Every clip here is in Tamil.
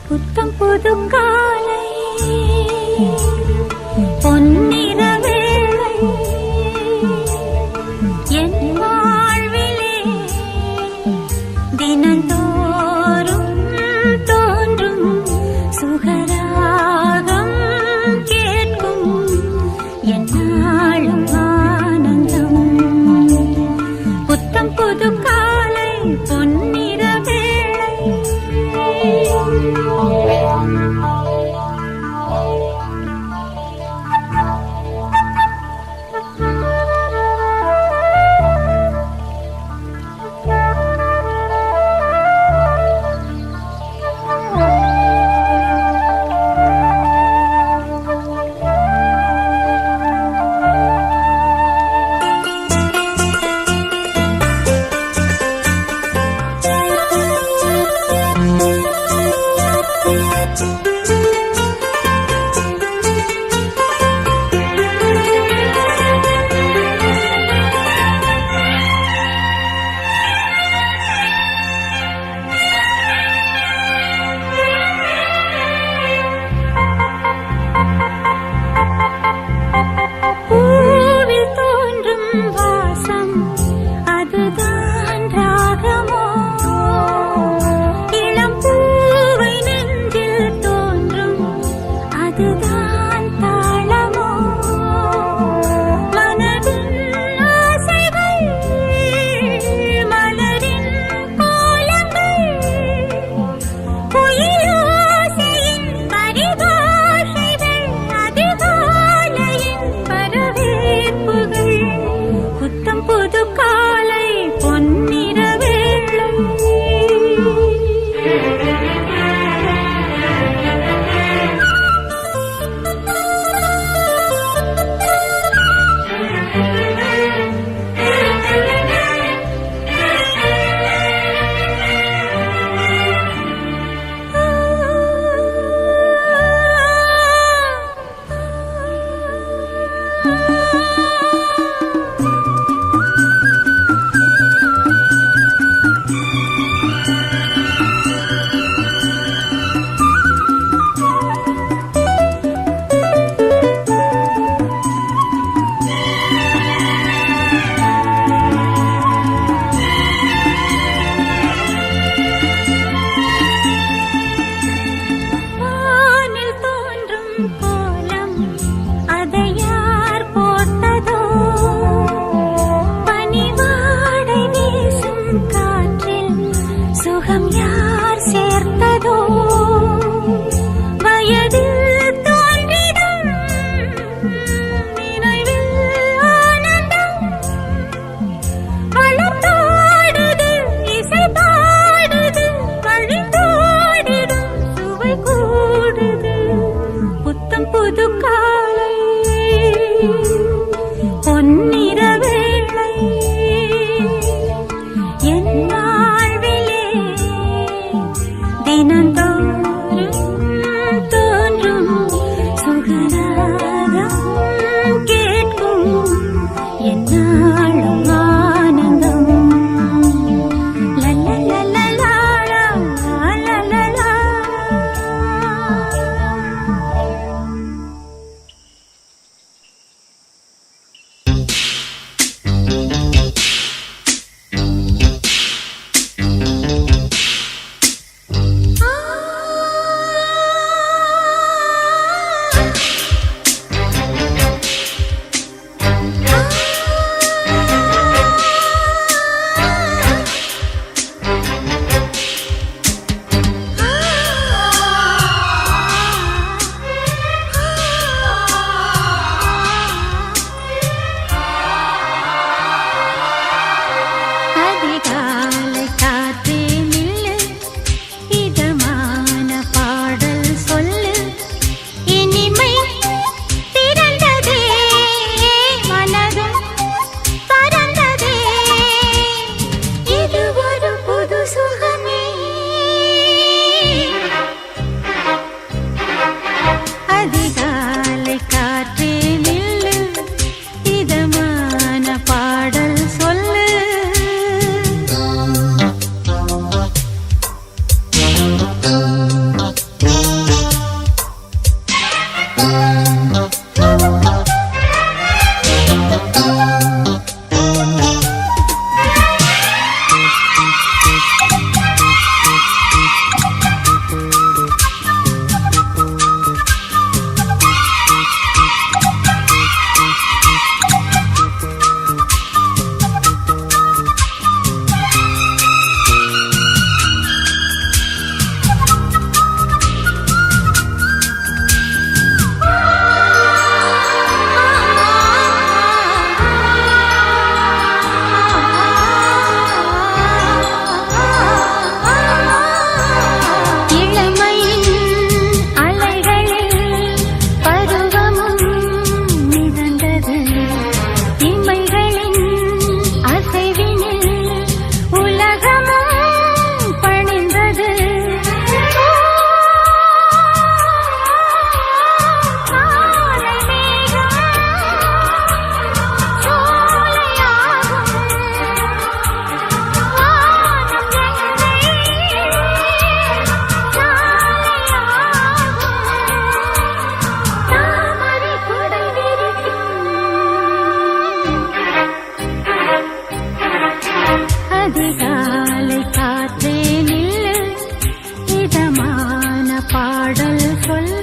புத்தம் புது காலை பொன்னிற வேளை என் வாழ்விலே தினந்தோறும் தோன்றும் சுகராகம் கேட்கும் என்னாலும் ஆனந்தம். புத்தம் புது காலை பொன்னிற வேளை அதிகா அதிகாலை காற்றே நில்லு, இதமான பாடல் சொல்லு.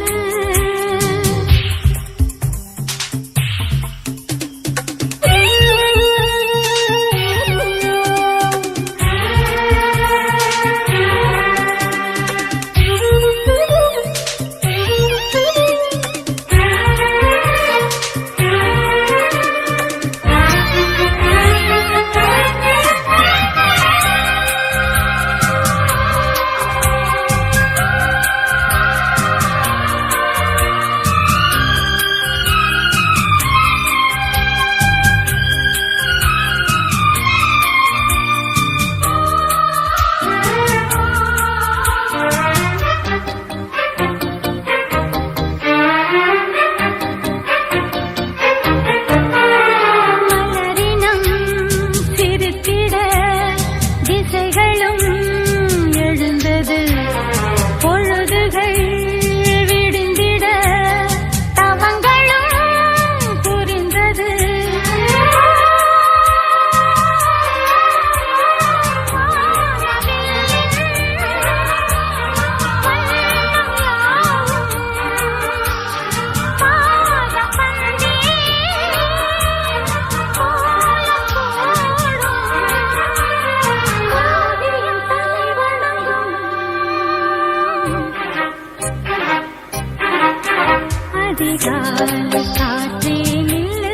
அதிகாலை காற்றே நில்லு,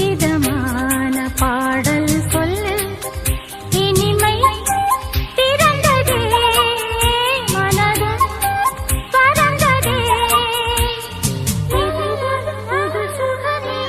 இதமான பாடல் சொல்லு. இனிமை திறந்ததே மனதும் பறந்ததே, இது புது சுகமே.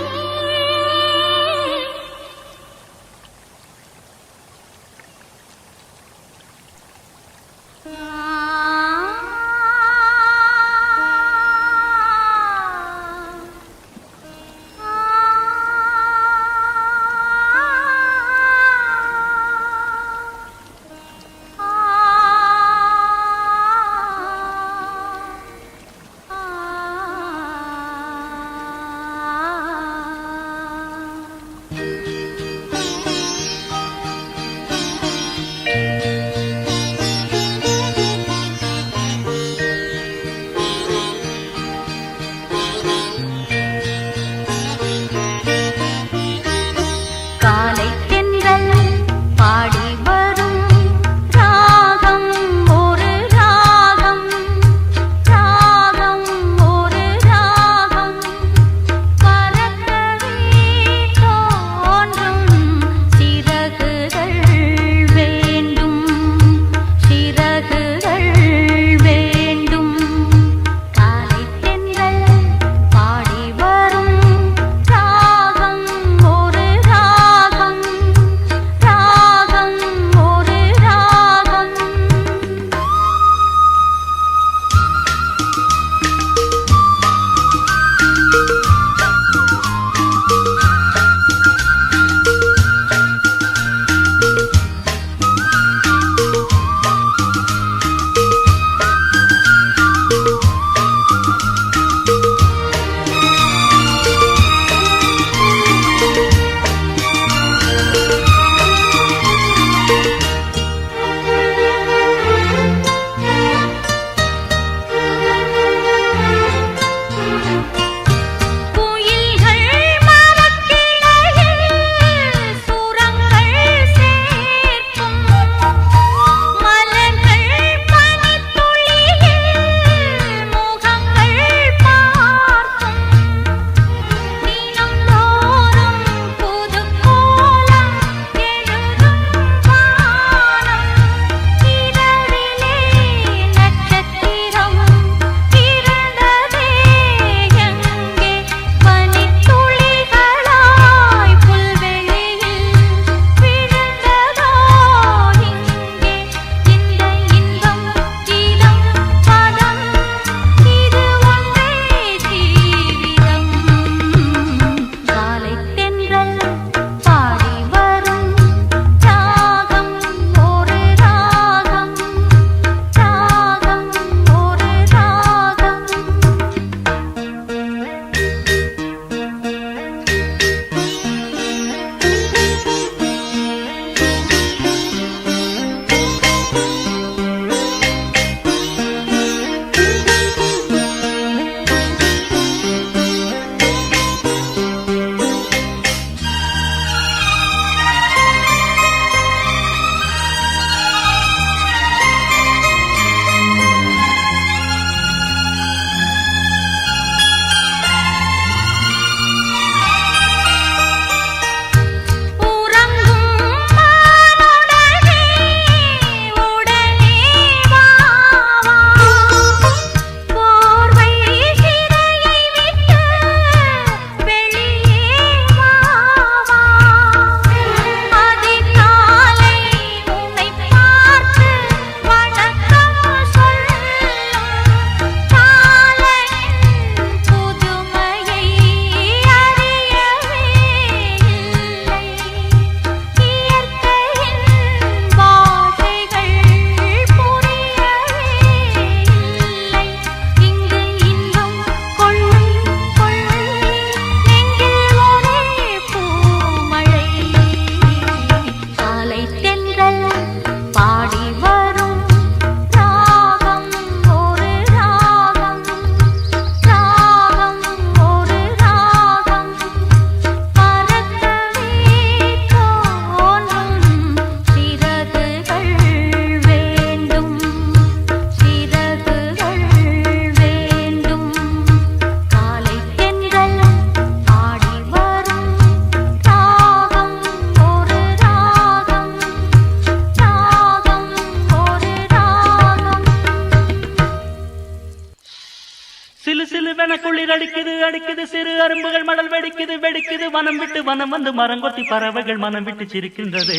சிலுசிலென குளிர் அடிக்குது அடிக்குது சிறு அரும்புகள் மடல் வெடிக்குது வெடிக்குது வனம் விட்டு வனம் வந்து மரங்கொத்தி பறவைகள் மனம் விட்டு சிரிக்கின்றது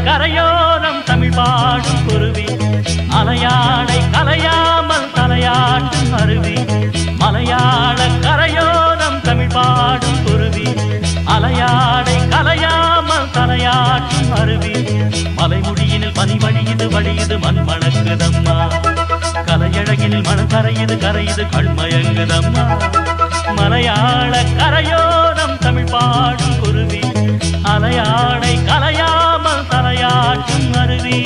கரையோரம் தமிழ் பாடும் குருவி அலையாடை கலையாமல் தலையாட்டும் அருவி மலையாள கரையோரம் தமிழ் பாடும் குருவி அலையாடை கலையாமல் தலையாட்டும் அருவி மலைமுடியினில் பனி வழியுது வழியுது மண் மணக்குதம்மா கலையழகினில் மனம் கரையுது கரையுது கண்மயங்குதம்மா மலையாள கரையோரம் தமிழ் பாடும் குருவி அலையாடை கலையாமல் தலையாட்டும் அருவி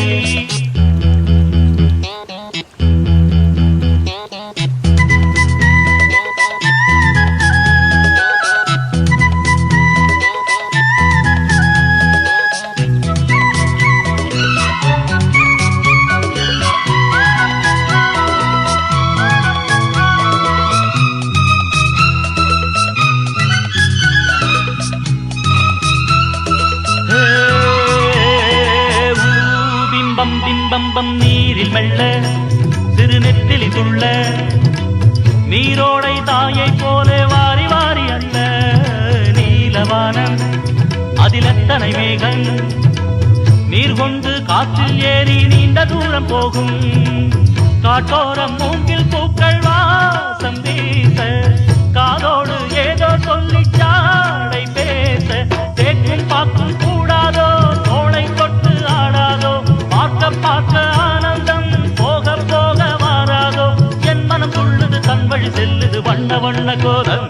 பிம்பம் நீரில் மெல்ல சிறுநெத்திலி துள்ள நீரோடை தாயை போல வாரி வாரி அல்ல நீலவானம் அதில் எத்தனை மேகம் நீர் கொண்டு காற்றில் ஏறி நீண்ட தூரம் போகும் காட்டோரம் மூங்கில் பூக்கள் வாசம் வீச காதோடு ஏதோ சொல்லி சாடை பேச தேக்கும் பாக்கும் கூடாதோ தோளை தொட்டு ஆடாதோ பார்க்க பார்க்க ஆனந்தம் போக போக மாறாதோ என் மனம் துள்ளுது தன் வழி செல்லுது வண்ண வண்ண கோலம்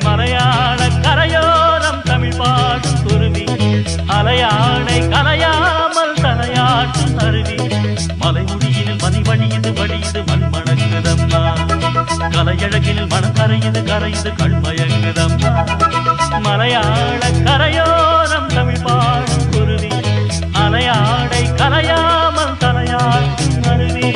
மலையாள கரையோரம் தமிழ் பாடும் குருவி அலையாடை கலையாமல் தலையாட்டும் அருவி மலைமுடியினில் பனி வழியுது வழியுது மண் மணக்குதம்மா கலையழகினில் மனம் கரையுது கரையுது கண்மயங்குதம்மா மலையாள கரையோரம் தமிழ் பாடும் குருவி அலையாடை கலையாமல் தலையாட்டும் அருவி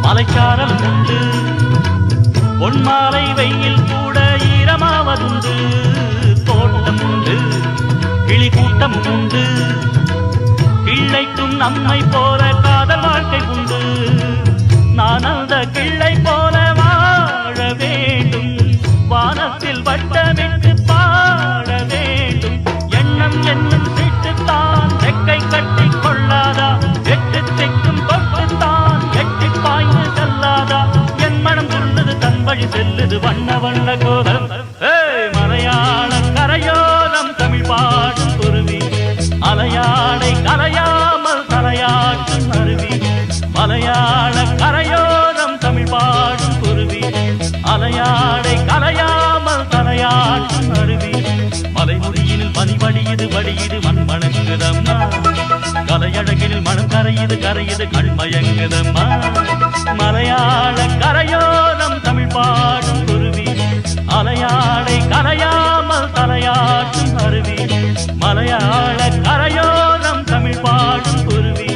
மலைச்சாரல் உண்டு பொன்மாலை வெயில் கூட ஈரமாவதுண்டு தோட்டம் உண்டு கிளி கூட்டம் உண்டு கிள்ளைக்கும் நம்மை போல காதல் வாழ்க்கை உண்டு நான் அந்த கிள்ளை போல வாழ வேண்டும் வானத்தில் வட்டமிட்டு பாட வேண்டும் எண்ணம் என்னும் சீட்டுத்தான் ரெக்கை கட்டி கொள்ளாதா எட்டு திக்கும் கொட்டுத்தான் எட்டி பாய்ந்து செல்லாதா என் மனம் துள்ளுது தன் வழி செல்லுது வண்ண வண்ண கோலம் மலையாள கரையோரம் தமிழ் பாடும் குருவி அலையாடை கலையாமல் தலையாட்டும் அருவி மலையாள கரையோரம் தமிழ் பாடும் குருவி அலையாடை கலையாமல் தலையாட்டும் அருவி மலைமுடியினில் பனி வழியுது வழியுது மண் மணங்குதம்மா கலையழகினில் மனம் கரையுது கரையுது கண்மயங்குதம்மா மலையாள கரையோரம் தமிழ் பாடும் குருவி அலையாடை கலையாமல் தலையாட்டும் அருவி மலையாள கரையோரம் தமிழ் பாடும் குருவி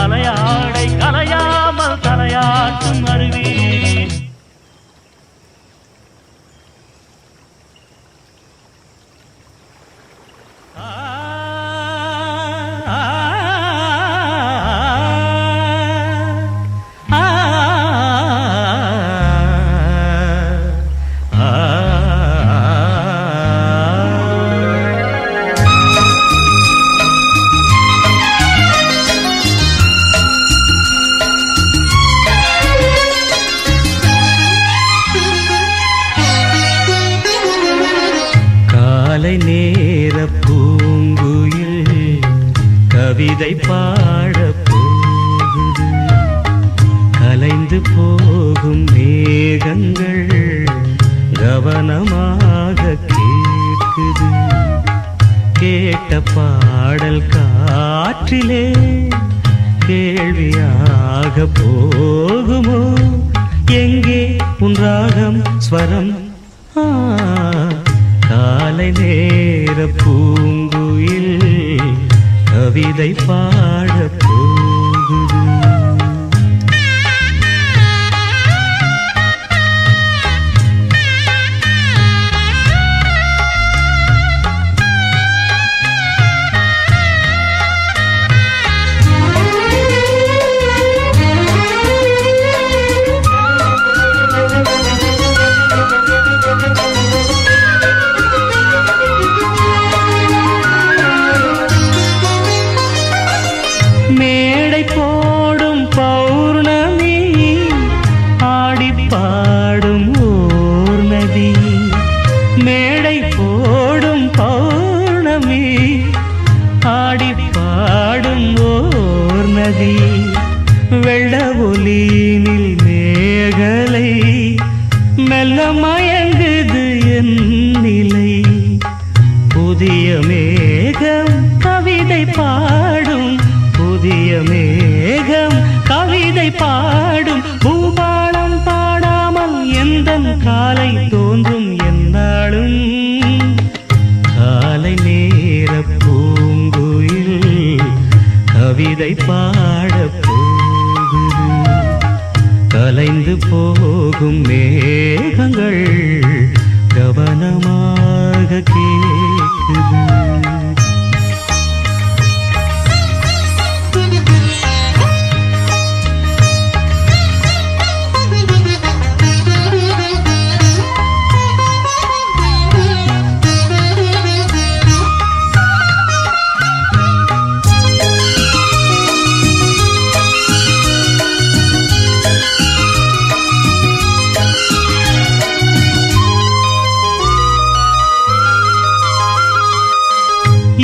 அலையாடை கலையாமல் தலையாட்டும் அருவி ஆ கவிதை பாடப் போகுது. கலைந்து போகும் மேகங்கள் கவனமாக கேட்குது. கேட்ட பாடல் காற்றிலே கேள்வியாக போகுமோ? எங்கே உன் ராகம் ஸ்வரம்? காலை நேர பூங்குயில் கவிதை பாடப் போகுது. மேடை போடும் பௌர்ணமி ஆடி பாடும் ஓர் நதி. மேடை போடும் பௌர்ணமி ஆடி பாடும் ஓர் நதி. வெள்ள ஒலியினில் மேகலை மெல்ல மயங்குது என் நிலை. புதிய மேகம் கவிதை பாடும், புதிய மேகம் கவிதை பாடும். பூபாலம் பாடாமல் எந்தன் காலை தோன்றும் என்னாலும். காலை நேர பூங்குயில் கவிதை பாடப் போகுது. கலைந்து போகும் மேகங்கள் கவனமாக கேட்குது.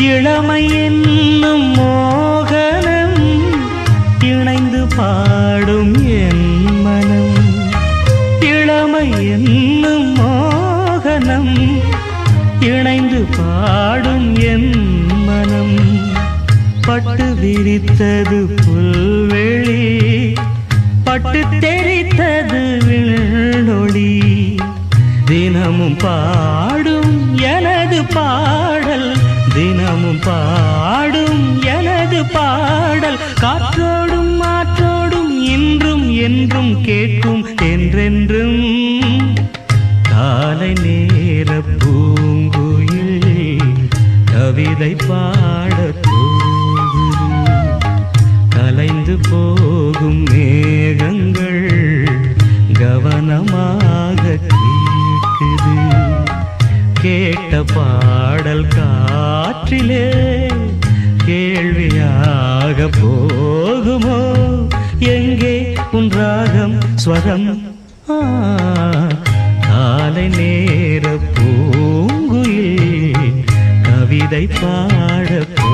இளமை என்னும் மோகனம் இணைந்து பாடும் என் மனம். இளமை என்னும் மோகனம் இணைந்து பாடும் என் மனம். பட்டு விரித்தது புல்வெளி, பட்டு தெரித்தது விண்ணொளி. தினமும் பாடும் எனது பாடல், தினமும் பாடும் எனது பாடல். காற்றோடும் மாற்றோடும் இன்றும் என்றும் கேட்கும் என்றென்றும். காலை நேர பூங்குயில் கவிதை பாடப் போகுது. கலைந்து போகும் மேகங்கள் கவனமாக கேட்குது. கேட்ட பாடல் காற்றிலே கேள்வியாக போகுமோ? எங்கே உன் ராகம் ஸ்வரம்? காலை நேர பூங்குயில் கவிதை பாடப் போகுது.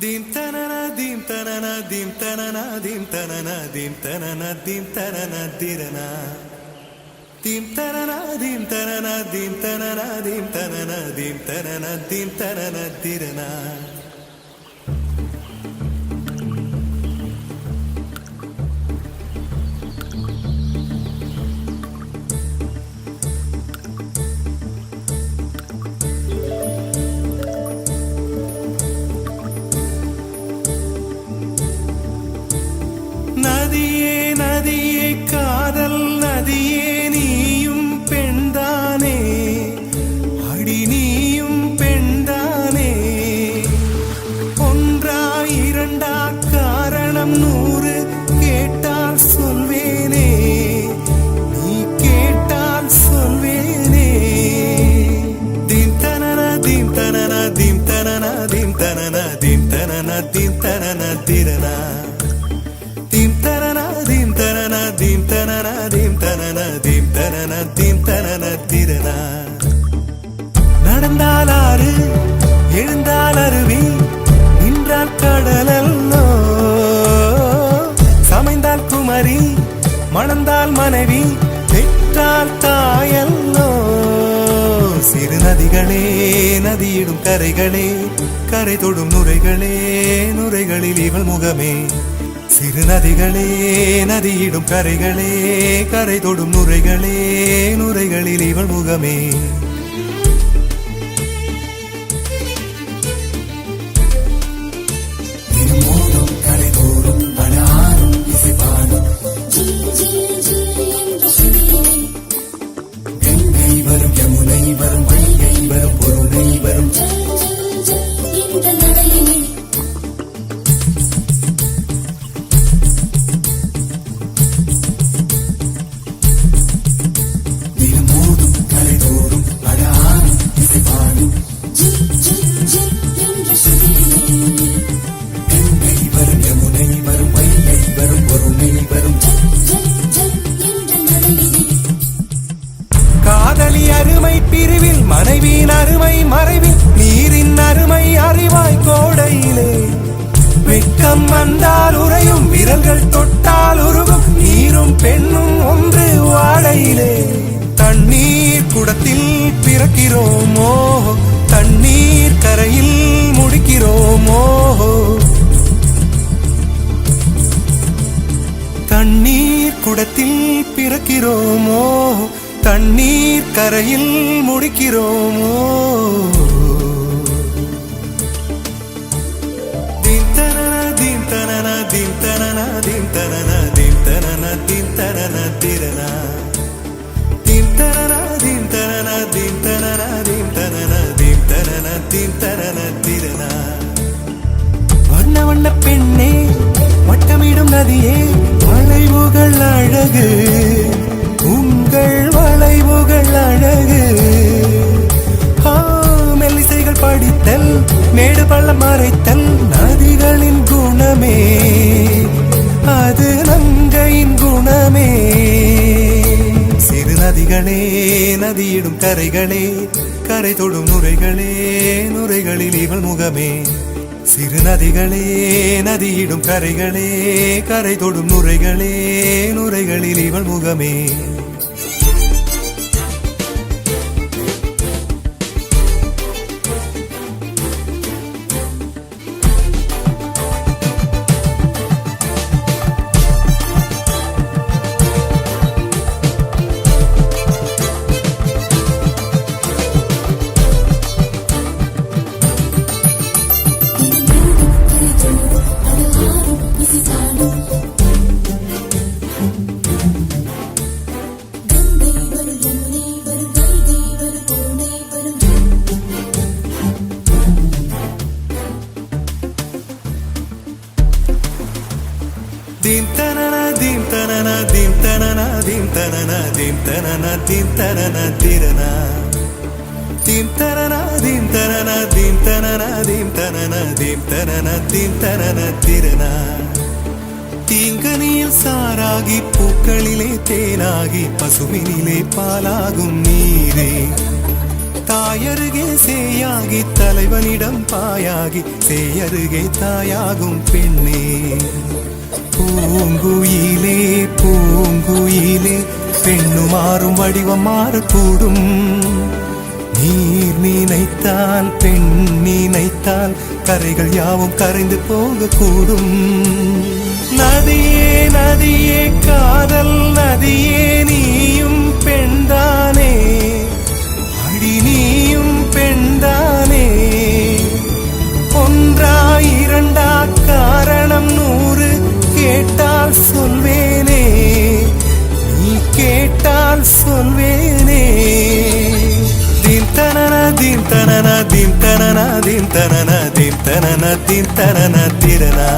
Dim tanana dim tanana dim tanana dim tanana dim tanana dim tanana dirana dim tanana dim tanana dim tanana dim tanana dim tanana dim tanana dirana நதியே நதியே காதல் நதியே நீயும் பெண்தானே அடி நீயும் பெண்தானே ஒன்றா இரண்டா காரணம் 100 கேட்டால் சொல்வேனே நீ கேட்டால் சொல்வேனே தீம் தனன தீம் தனன தீம் தனன தீம் தனன தீம் தனன தீம் தனன திரனா dim tanana dim tanana dim tanana dim tanana dim tanana dim tanana tirana நடந்தால் ஆறு எழுந்தால் அருவி நின்றால் கடலல்லோ சமைந்தால் குமரி மணந்தால் மனைவி பெற்றால் தாயல்லோ சிறு நதிகளே நதியிடும் கரைகளே கரை தொடும் நுரைகளே நுரைகளில் இவள் முகமே சிறு நதிகளே நதியிடும் கரைகளே கரை தொடும் நுரைகளே நுரைகளில் இவள் முகமே தினமோதும் கரைதோறும் படாரும் இசைப்பாடும் கங்கை வரும் யமுனை வரும் வைகை வரும் பொருளை வரும் காதலி அருமை பிரிவில் மனைவியின் அருமை மறைவில் நீரின் அருமை அறிவாய் கோடையிலே வெட்கம் வந்தால் உறையும் விரல்கள் தொட்டால் உருகும் நீரும் பெண்ணும் ஒன்று வாழையிலே தண்ணீர் குடத்தில் பிறக்கிறோமோ தண்ணீர் கரையில் முடிக்கிறோமோ தண்ணீர் குடத்தில் பிறக்கிறோமோ தண்ணீர் கரையில் முடிக்கிறோமோ தீம் தனன தீம் தனன தீம் தனன தீம் தனன தீம் தனன தீம் தனன திரனா தீம் தனன தீம் தனன தீம் தனன தீம் தனன தீம் தனன தீம் தனன திரனா வண்ண வண்ண பெண்ணே வட்டமிடும் நதியே வளைவுகள் அழகு உங்கள் வளைவுகள் அழகு மெல்லிசைகள் படித்தல் மேடு பள்ளம் மறைத்தல் நதிகளின் குணமே அது நங்கையின் குணமே சிறு நதிகளே நதியிடும் கரைகளே கரை தொடும் நுரைகளே நுரைகளில் இவள் முகமே சிறு நதிகளே நதியிடும் கரைகளே கரை தொடும் நுரைகளே நுரைகளில் இவள் முகமே தனனா தீம் தனனா தீம் தனனா திரனா தீம் தனனா தீம் தனனா தீம் தனனா தீம் தனனா தீம் தனனா தீம் தனனா திரனா தீங்கனியில் சாராகி பூக்களிலே தேனாகி பசுவினிலே பாலாகும் நீரே தாயருகே சேயாகி தலைவனிடம் பாயாகி சேயருகே தாயாகும் பெண்ணே பூங்குயிலே பூங்குயிலே பெண்ணு மாறும் வடிவம் மாறக்கூடும் நீர் நினைத்தால் பெண் நினைத்தால் கரைகள் யாவும் கரைந்து போகக்கூடும் நதியே நதியே காதல் நதியே நீயும் பெண்தானே அடி நீயும் பெண்தானே ஒன்றா இரண்டா காரணம் 100 கேட்டால் சொல்வேனே நீ கேட்டால் சொல்வேனே தீம் தனனா தீம் தனனா தீம் தனனா தீம் தனனா தீம் தனனா தீம் தனனா திரனா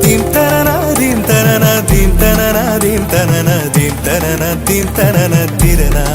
தீம் தனனா தீம் தனனா தீம் தனனா தீம் தனனா தீம் தனனா தீம் தனனா திரனா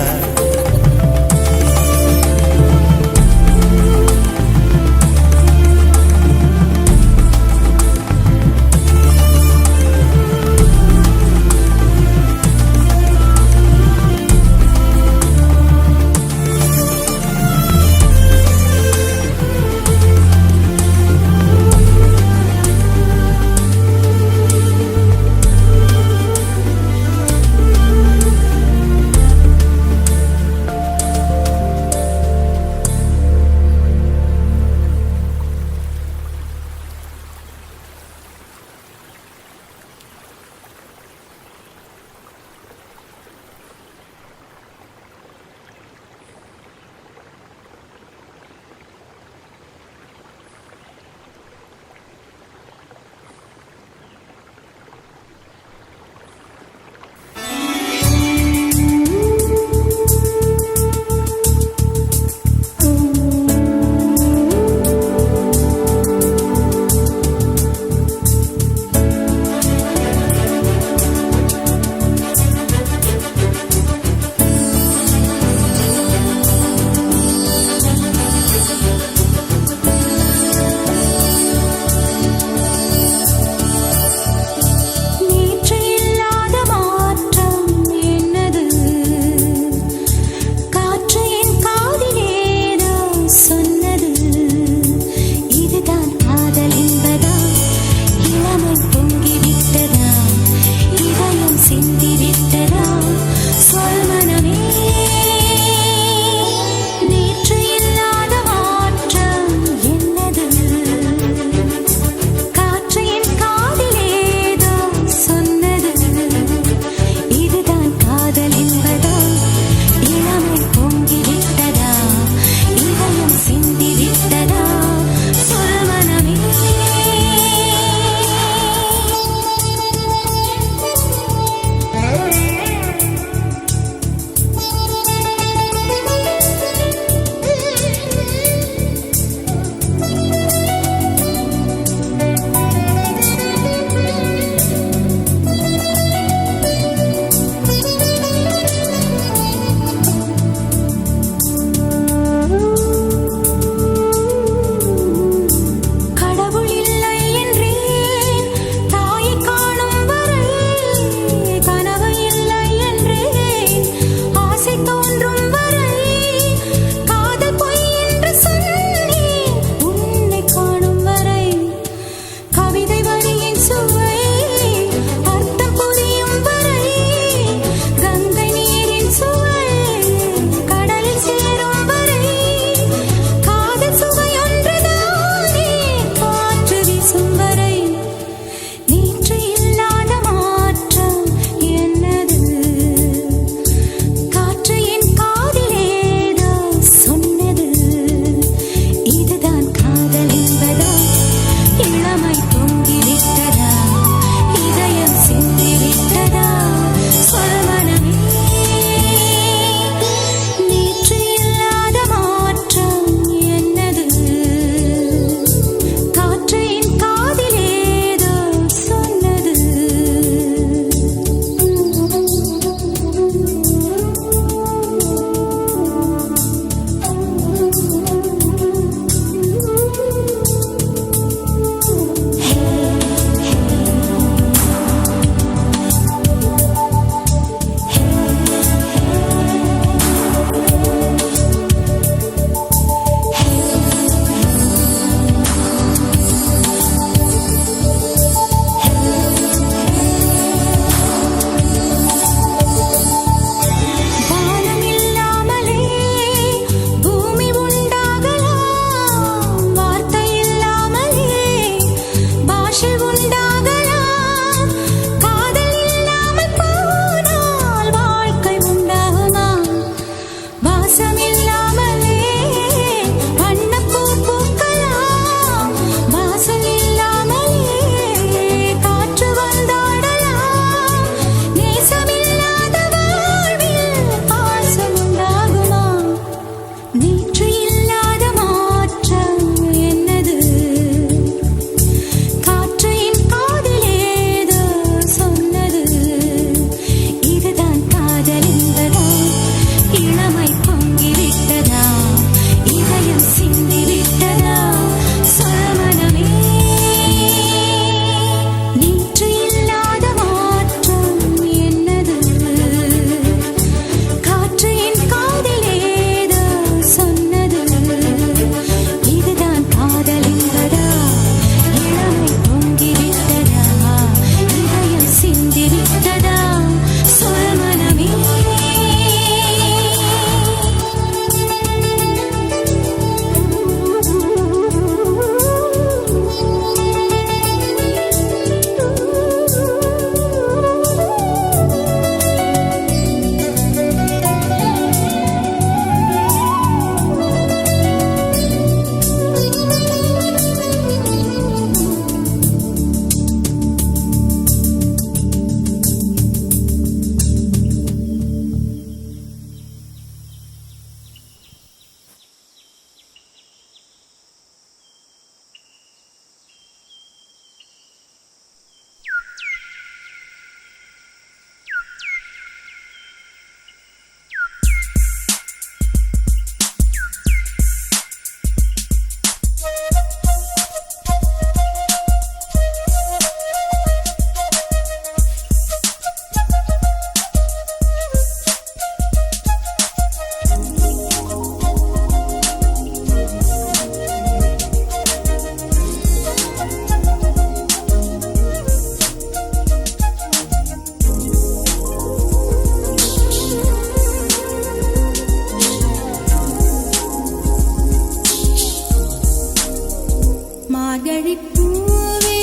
மார்கழிப் பூவே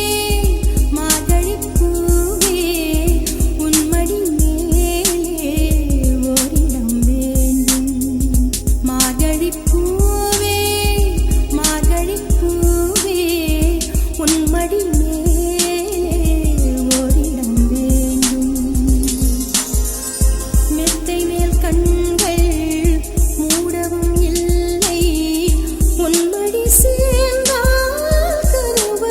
மார்கழிப் பூவே உன் மடி மேலே ஓரிடம் வேண்டும் மார்கழிப் பூவே மார்கழிப் பூவே உன் மடி மேலே ஓரிடம் வேண்டும் மெத்தை மேல் கண்கள் மூடவும் இல்லை உன்மடி சேர்ந்தால் கருவறை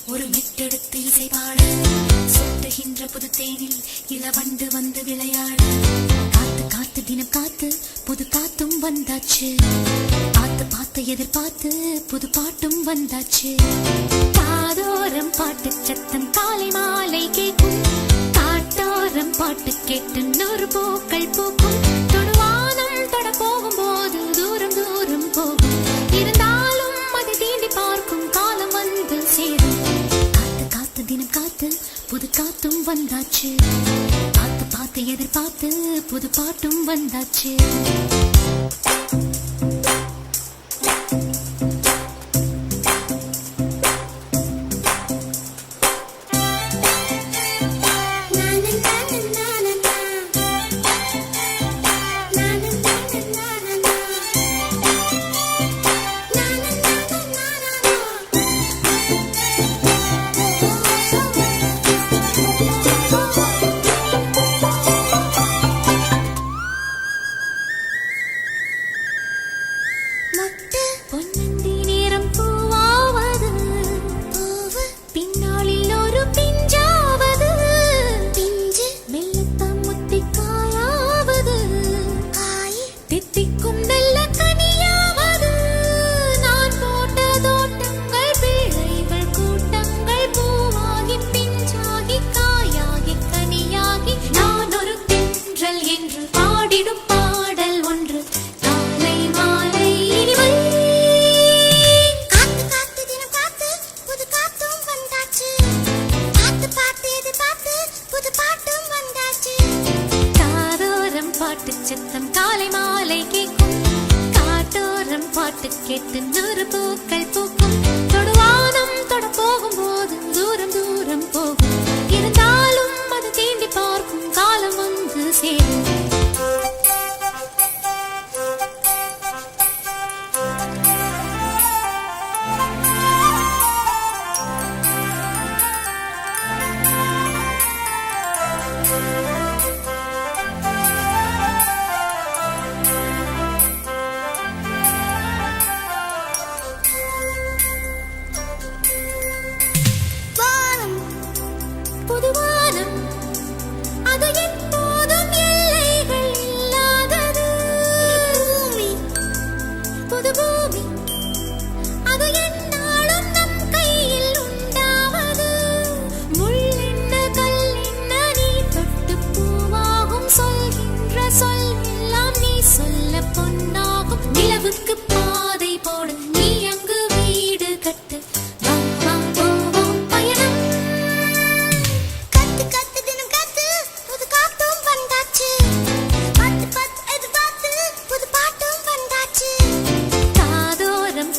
ஒரு மெட்டெடுத்து இசை பாட சுட்டுகின்ற புது தேனில் இளவண்டு வந்து விளையாட காத்து காத்து தினம் காத்து புது காத்தும் வந்தாச்சு பார்த்து பார்த்து எதிர்பார்த்து புது பாட்டும் வந்தாச்சு காதோரம் பாட்டு சத்தம் காலை மாலை கேட்கும் காட்டோரம் பாட்டு கேட்டு நூறு பூக்கள் பூக்கும் தொடுவானம் தொட போகும்போது தூரம் தூரம் போகும் இருந்தாலும் அதை தீண்டி பார்க்கும் காலம் வந்து சேரும் காத்து காத்து தினம் காத்து புது காத்தும் வந்தாச்சு பார்த்து பார்த்து எதிர்பார்த்து புது பாட்டும் வந்தாச்சு பொன்னந்தி நேரம் பூவாவது பூவு பின்னாளில் ஒரு பிஞ்சாவது பிஞ்சு மெல்லத்தான் முத்தி காயாவது காய் தித்திக்கும் நல்ல கனியாவது நான் போட்ட தோட்டங்கள் பிள்ளைகள் கூட்டங்கள் பூவாகி பிஞ்சாகி காயாகி கனியாகி நான் ஒரு தென்றல் என்று பாடிடும் பாடல் ஒன்று காலை மாலை பாட்டு சத்தம் காலை மாலை கேட்கும் காட்டோரம் பாட்டு கேட்டு நூறு பூக்கள் பூக்கும் தொடுவானம் தொட போகும்போது தூரம் தூரம் போகும் இருந்தாலும் அது தீண்டி பார்க்கும் காலம் வந்து சேரும் புதுவானம் அது எப்போதும் எல்லைகள் இல்லாதது பூமி புது பூமி அது என்னாலும் நம் கையில் உண்டாவது முள்ளென்ன கல்லென்ன நீ தொட்டு பூவாகும் சொல்கின்ற சொல் எல்லாம் நீ சொல்ல பொன்னாகும் நிலவுக்கு பாதை போடு நீ அங்கு வீடு கட்டு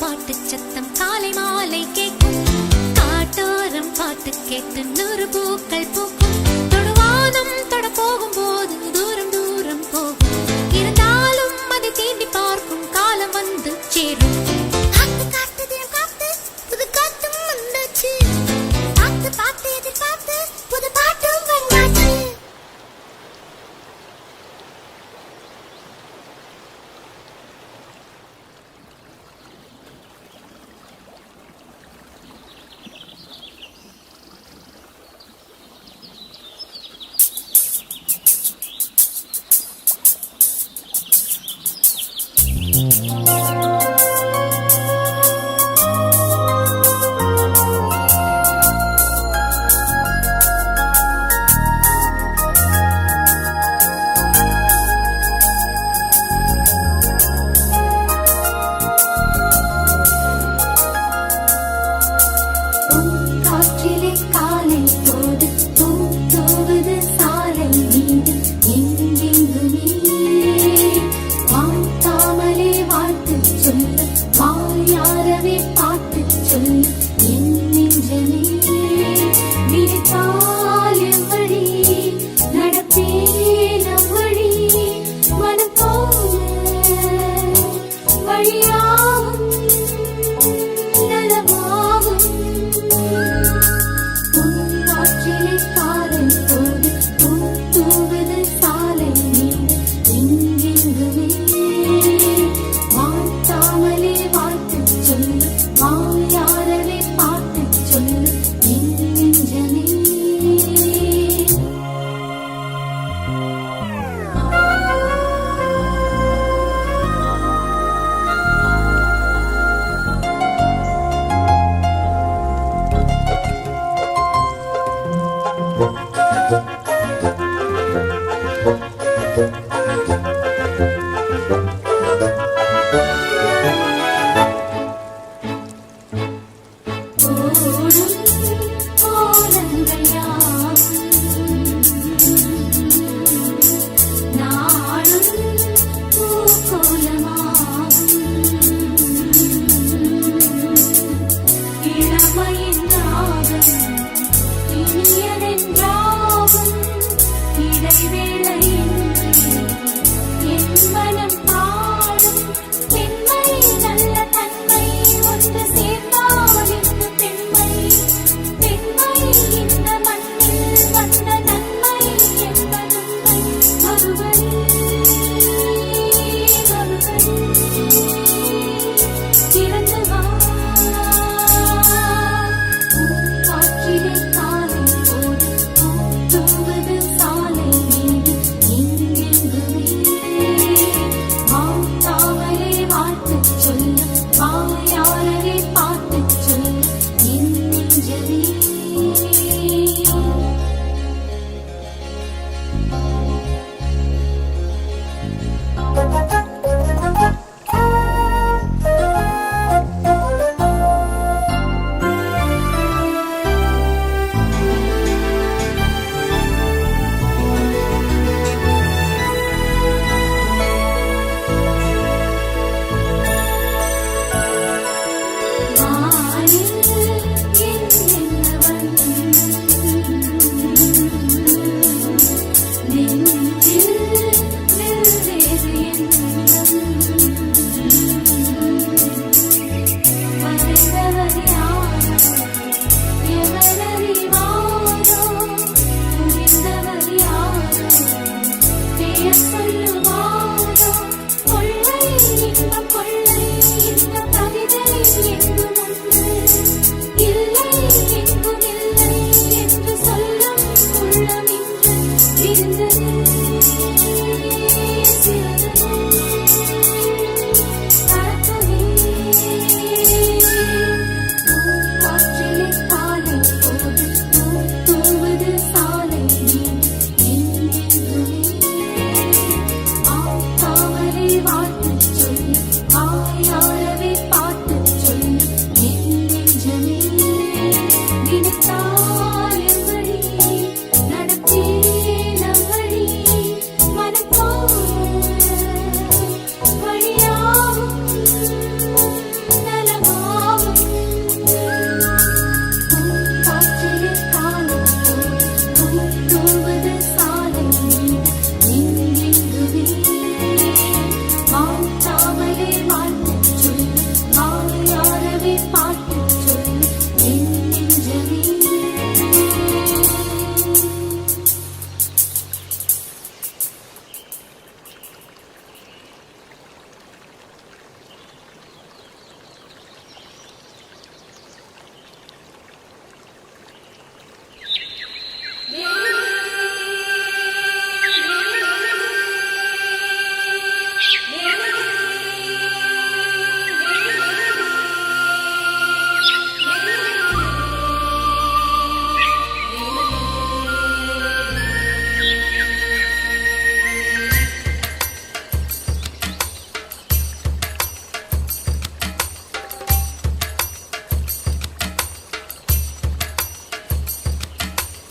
பாட்டு சத்தம் காலை மாலை கேட்கும் காட்டோரம் பாட்டு கேட்டு நூறு பூக்கள் பூக்கும் தொடுவானம் தொட போகும்போது தூரம் தூரம் போகும் இருந்தாலும் அதை தீண்டி பார்க்கும் காலம் வந்து சேரும் காத்து காத்து தினம் காத்து புது காத்தும் வந்தாச்சு பார்த்து பார்த்து எதிர்பார்த்து புது பாட்டும் வந்தாச்சு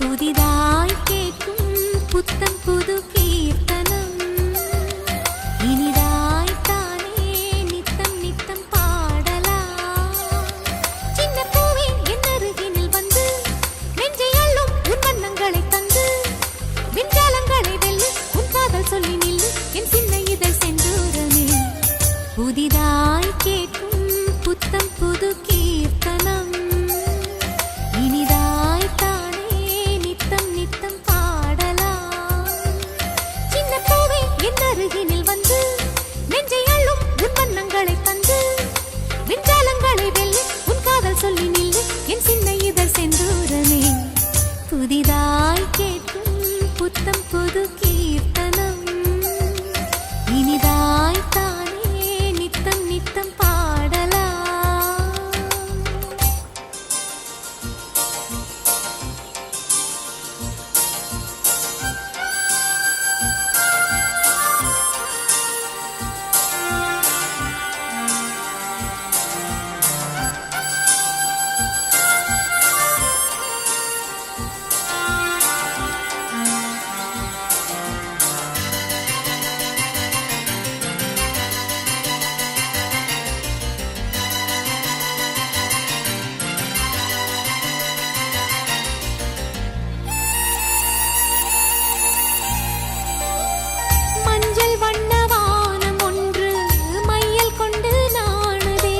புதிதாய் கேட்கும் புத்தம் புது கீர்த்தனம் இனிதாய் தானே நித்தம் நித்தம் பாடலாம். சின்ன பூவே என் அருகினில் வந்து நெஞ்சை அள்ளும் உன் வண்ணங்களை தந்து விஞ்ஞாலங்களை வெல்லு உன் காதல் சொல்லி நில்லு என் சின்ன இதழ் செந்தூரமே. புதிதாய் கேட்கும் புத்தம் புது கீர்த்தனம் இனிதாய் தானே நித்தம் நித்தம் பாடலாம். சின்ன பூவே என் அருகினில் வந்து நெஞ்சை அள்ளும் உன் வண்ணங்களை தந்து விஞ்ஞாலங்களை வெல்லு உன் காதல் சொல்லி நில்லு என் சின்ன இதழ் செந்தூரமே. புதிதாய் கேட்கும் புத்தம் புது கீர்த்தனம் இனிதாய் தானே நித்தம் நித்தம் பாடலாம். மஞ்சள் வண்ண வானம் ஒன்று மையல் கொண்டு நாணுதே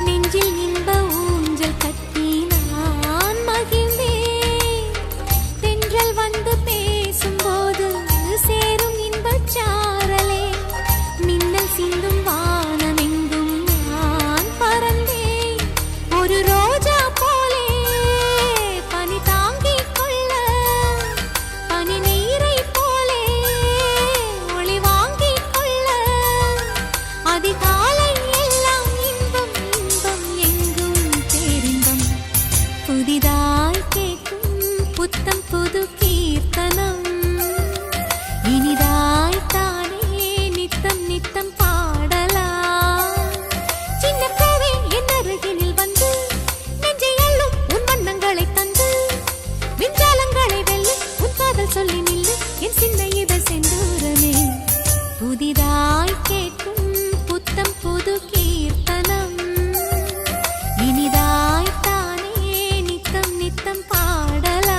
நெஞ்சில் இன்ப ஊஞ்சல் கட்டி நான் மகிழ்ந்தேன். தென்றல் வந்து பேசும்போது சேரும் இன்பச் சாரலே மின்னல் சிந்தும் வானமெங்கும் நான் பறந்தேன். ஒரு ரோஜா போலே பனி தாங்கிக் கொள்ள பனி நீரை போலே ஒளி வாங்கிக் கொள்ள அதிகாலை எல்லாம் இன்பம் இன்பம் எங்கும் பேரின்பம். புதிதாய் கேட்கும் புத்தம் புது கீர்த்தனம் இனிதாய் தானே நித்தம் நித்தம் பாடலாம். சின்ன பூவே என் அருகினில் வந்து நெஞ்சை அள்ளும் உன் வண்ணங்களை தந்து விஞ்ஞாலங்களை வெல்லு உன் காதல் சொல்லி நில்லு என் சின்ன இதழ் செந்தூரமே. புதிதாய் கேட்கும் புத்தம் புது கீர்த்தனம் இனிதாய் தானே நித்தம் நித்தம் பாடலாம்.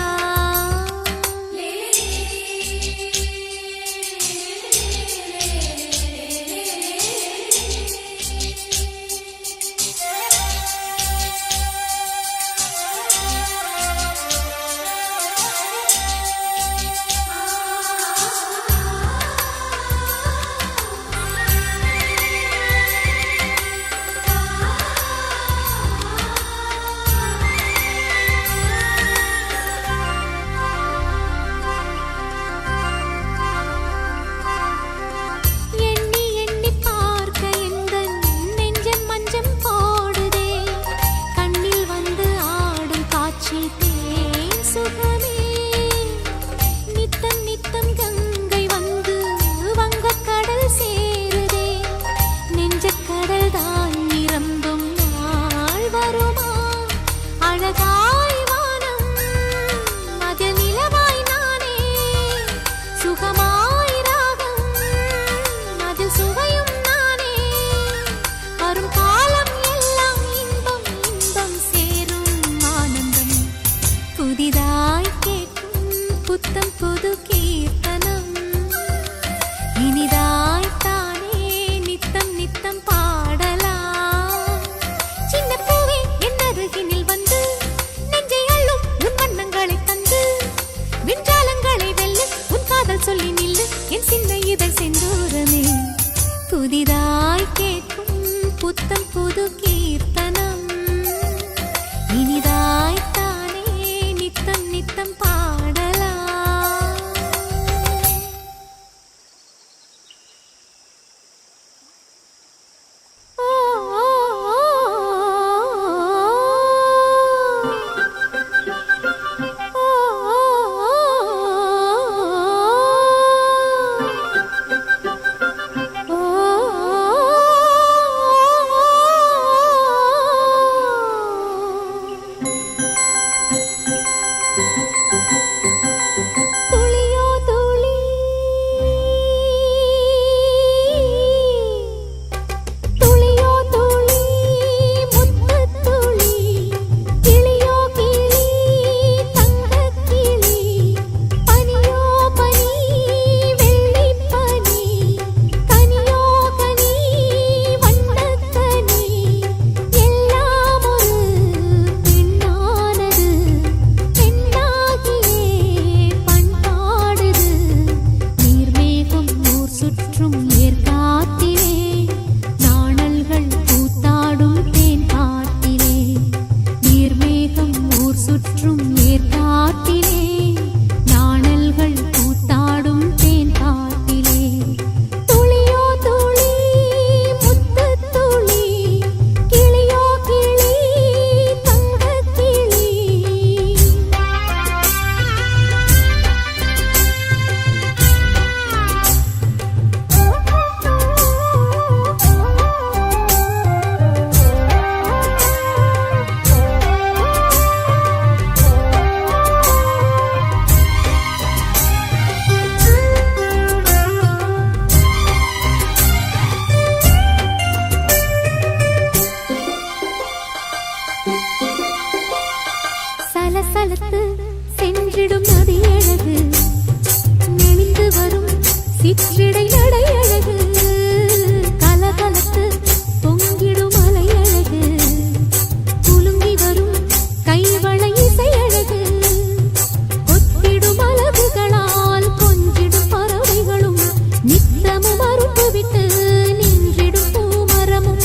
எண்ணி எண்ணி பார்க்க எந்தன் நெஞ்சம் மஞ்சம் போடுதே கண்ணில் வந்து ஆடும் காட்சி தேன் சுகமே. நித்தம் நித்தம் கங்கை வந்து வங்கக் கடல் சேருதே நெஞ்சக் கடல் தான் நிரம்பும் நாள் வருமா. அழகாய் வானம் அதில் நிலவாய் நானே சுகமாய் ராகம் அதில் சுவையும் நானே. வரும் காலம் எல்லாம் இன்பம் இன்பம் சேரும் ஆனந்தம். புதிதாய் கேட்கும் புத்தம் புது கீர்த்தனம் இனிதாய் தானே நித்தம் நித்தம் பாடலாம். சின்ன பூவே என் அருகினில் வந்து நெஞ்சை அள்ளும் உன் வண்ணங்களை தந்து விஞ்ஞாலங்களை வெல்லு உன் காதல் சொல்லி நில்லு என் சின்ன இதழ் செந்தூரமே. புதிதாய் கேட்கும் புத்தம் புது கீர்த்தனம் இனிதாய் தானே நித்தம் நித்தம் பாடலாம். சுற்றும் ஏற்காட்டிலே நாணல்கள் கூத்தாடும் தேன் காட்டிலே துளியோ துளி முத்து துளி கிளியோ கிளி தங்கக் கிளி சலசலத்து சென்றிடும் நதி அழகு நெளிந்து வரும் சிற்றிடை நடை அழகு கலகலத்து பொங்கிடும் அலை அழகு குலுங்கி வரும் கைவளை இசை அழகு கொத்திடும் அலகுகளால் கொஞ்சிடும் பறவைகளும் நித்தமும் அரும்பு விட்டு நின்றிடும் பூமரமும்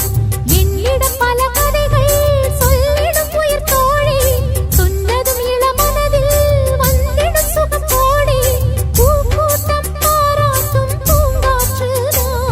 என்னிடம் பல கதைகள் சொல்லிடும் உயிர் தோழி சொன்னதும் இளமனதில் வந்திடும் சுகம் கோடி பூக்கூட்டம் பாராட்டும் பூங்காற்றுதான்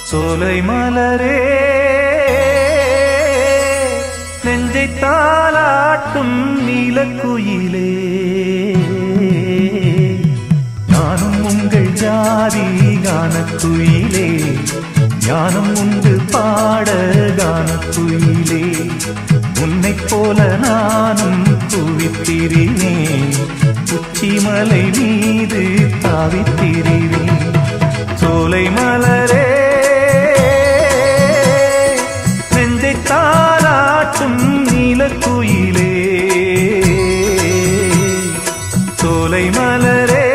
சோலை மலரே நெஞ்சை தாலாட்டும் நீலக்குயிலே நானும் உங்கள் ஜாதி கானக்குயிலே ஞானம் உண்டு பாட கானக்குயிலே உன்னைப் போல நானும் குவித்திரினேன் உச்சிமலை மீது தாவித்திரினேன் சோலை மலரே நெஞ்சை தாலாட்டும் நீலக்குயிலே சோலை மலரே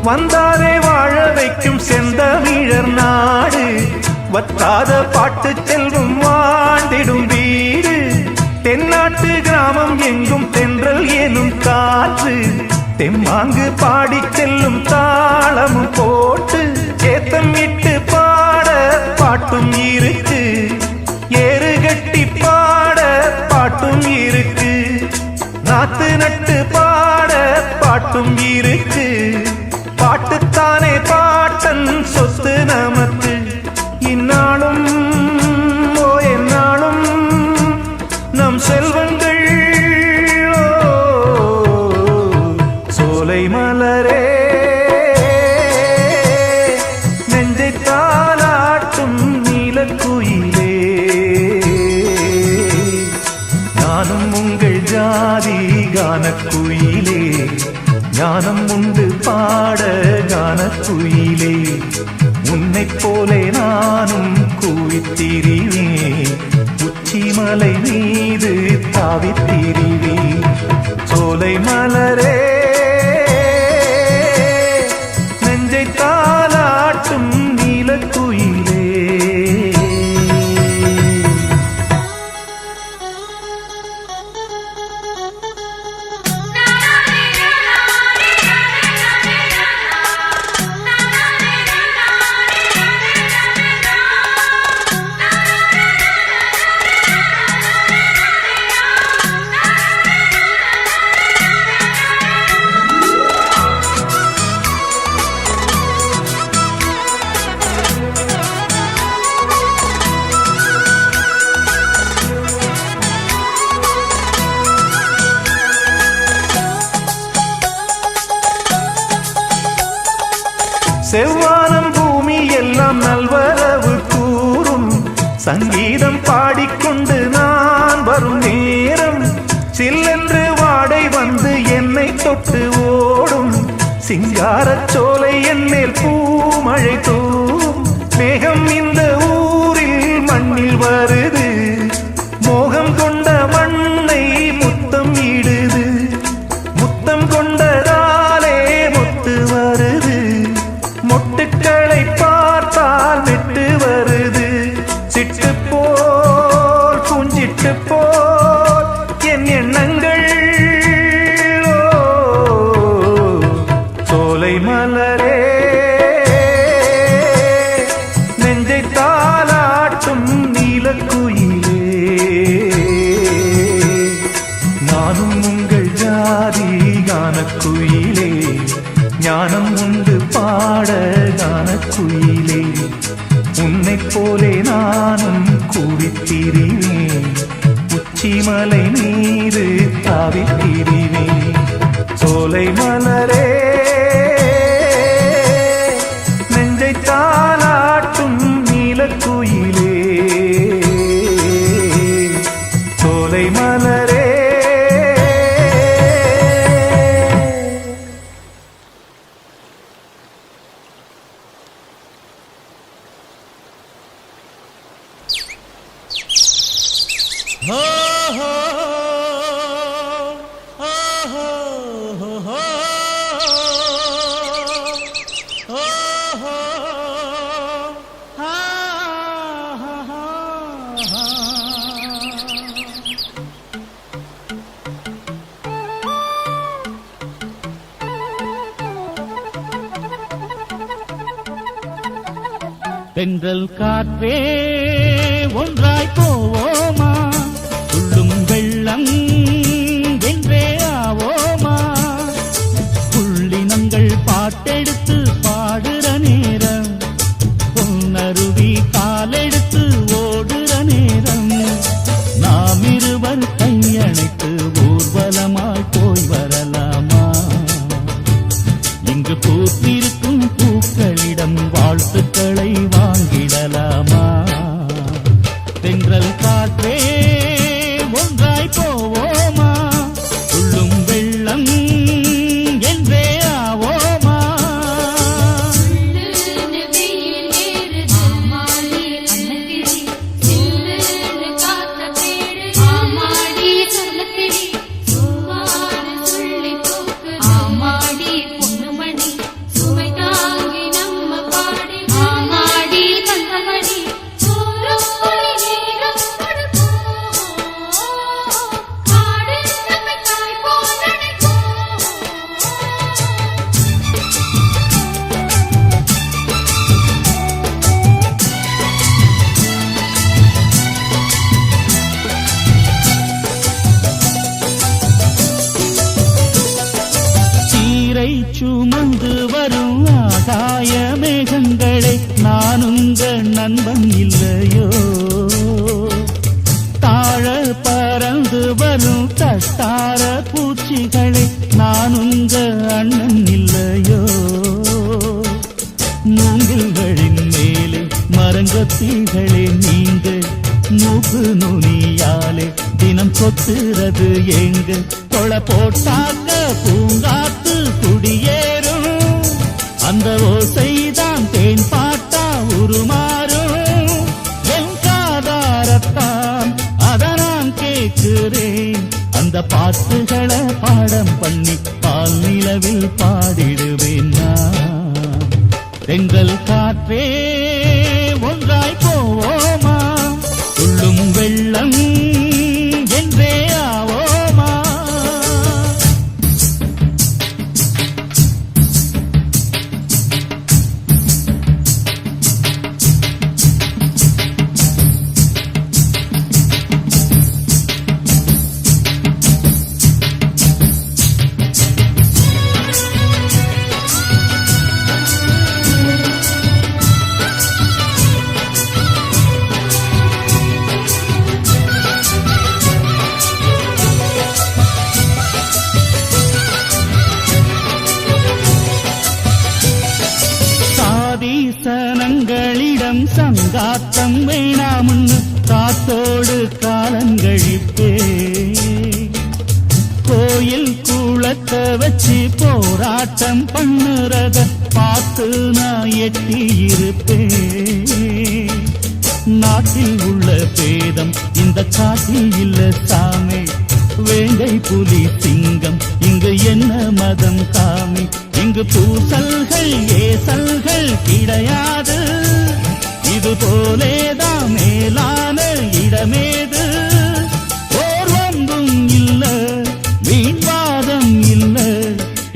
வந்தாரே வாழ வைக்கும் செந்தமிழர் நாடு வத்தாத பாட்டு செல்வம் வாழ்ந்திடும் வீடு தென்னாட்டு கிராமம் எங்கும் தென்றல் எனும் காற்று தெம்மாங்கு பாடி செல்லும் தாளமும் போட்டு ஏத்தம் இட்டு பாட பாட்டும் இருக்கு ஏறு கட்டி பாட பாட்டும் இருக்கு நாத்து நட்டு பாட பாட்டும் இருக்கு பாட்டுத்தானே பாட்டன் சொத்து நமக்கு இந்நாளும் ஓ எந்நாளும் நம் செல்வங்கள் சோலை மலரே நெஞ்சை தாலாட்டும் நீலக்குயிலே நானும் உங்கள் ஜாதி கானக்குயிலே ஞானம் உண்டு பாட கானக்குயிலே உன்னைப் போலே நானும் கூவித்திரிவேன் உச்சிமலை மீது தாவித்திரிவேன் சோலை மலரே நெஞ்சை தாலாட்டும் நீலக்குயிலே செவ்வானம் பூமி எல்லாம் நல்வரவு கூறும் சங்கீதம் பாடிக்கொண்டு நான் வரும் நேரம் சில்லென்று வாடை வந்து என்னை தொட்டு ஓடும் சிங்காரச் சோலை என்மேல் பூமழை தூவும் மேகம் இந்த ஊரில் மண்ணில் வருது மோகம் கொண்ட மண்ணை முத்தம் இடுது முத்தம் கொண்டதாலே முத்து வருது மொட்டுக்களை பார்த்தால் விட்டு வருது சிட்டு போல் பூஞ்சிட்டு போல் என் எண்ணங்கள் சோலை மலரே நெஞ்சை தாலாட்டும் நீலக்குயிலே நானும் உங்கள் ஜாதி கானக்குயிலே ஞானம் உண்டு பாட கானக்குயிலே உன்னைப் போலே நானும் கூவித்திரிவேன் உச்சிமலை மீது தாவித்திரிவேன் சோலை மலரே நெஞ்சை தாலாட்டும் நீலக்குயிலே சோலை மலரே ஹோ ஹோ ஹோ ஹோ ஹோ ஹோ ஹோ ஹா ஹா ஹா. தென்றல் காற்றே ஒன்றாய் போவோமா, துள்ளும் வெள்ளம் என்றே ஆவோமா, புள்ளினங்கள் பாட்டெடுத்து பாடுற நேரம், பொன்னருவி காலெடுத்து ஓடுற நேரம், நாம் இருவர் கையணைத்து ஊர்வலமாய் போய் வரலாமா, இங்கு பூத்திருக்கும் பூக்களிடம் வாழ்த்துக்களை வாங்கிடலாமா. தென்றல் காற்றே ஒன்றாய் போவோமா, துள்ளும் வெள்ளம் என்றே ஆவோமா. சுமந்து வரும் ஆகாய மேகங்களே, நான் உங்கள் நண்பன் இல்லையோ, தாழ பறந்து வரும் தட்டார பூச்சிகளே, நான் உங்கள் அண்ணன் இல்லையோ, மூங்கில்களின் மேலே மரங்கத்திகளே நீங்கள், மூக்கு நுனியாலே தினம் கொத்துறது எங்க, கொலை போட்டாக்க பூங்காத்து குடியேறும், அந்த ஓசைதான் தேன் பாட்டா உருமாறும், என் காதாரத்தான் அத நான் கேட்கிறேன், அந்த பாட்டுகளை பாடம் பண்ணி பால் நிலவில் பாடிடுவேன் நான். தென்றல் காற்றே ஒன்றாய் போவோமா, துள்ளும் வெள்ளம் என்றே ஆவோமா. சனங்களிடம் சங்காத்தம் வேணாமுன்னு காத்தோடு காலங்கழிப்பே, கோயில் கூளத்தை வச்சு போராட்டம் பண்ணுறத பார்த்து நான் எட்டி இருப்பேன். நாட்டில் உள்ள பேதம் இந்த காட்டில் இல்ல சாமி, வேங்கை புலி சிங்கம் இங்கு என்ன மதம் காமி, இங்கு பூசல்கள் ஏசல்கள் கிடையாது, இது போலேதான் மேலான இடமேது, ஓர்வம்பும் இல்ல வீண்வாதம் இல்ல,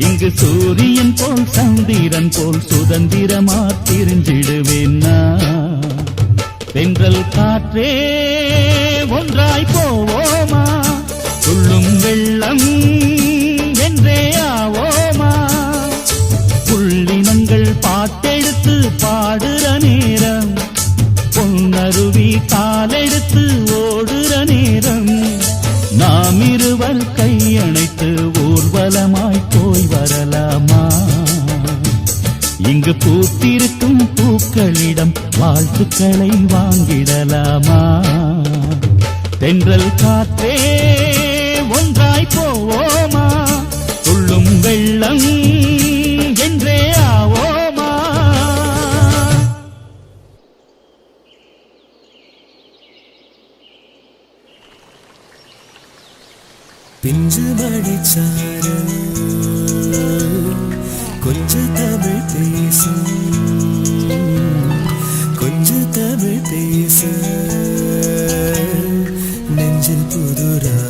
இங்கு சூரியன் போல் சந்திரன் போல் சுதந்திரமா திரிஞ்சிடுவேன் நான். தென்றல் காற்றே ஒன்றாய் போவோமா, துள்ளும் வெள்ளம் என்றே ஆவோமா, புள்ளினங்கள் பாட்டெடுத்து பாடுற நேரம், பொன்னருவி காலெடுத்து ஓடுற நேரம், நாம் இருவர் கையணைத்து ஊர்வலமாய் போய் வரலாமா, இங்கு பூத்திருக்கும் பூக்களிடம் வாழ்த்துக்களை வாங்கிடலாமா. தென்றல் காற்றே ஒன்றாய் போவோமா, துள்ளும் வெள்ளம் என்றே ஆவோமா. பிஞ்சு மணிச்சார கொஞ்சம் தமிழ் பேசு கொஞ்சம் தமிழ் பேச நெஞ்சில் புதுரா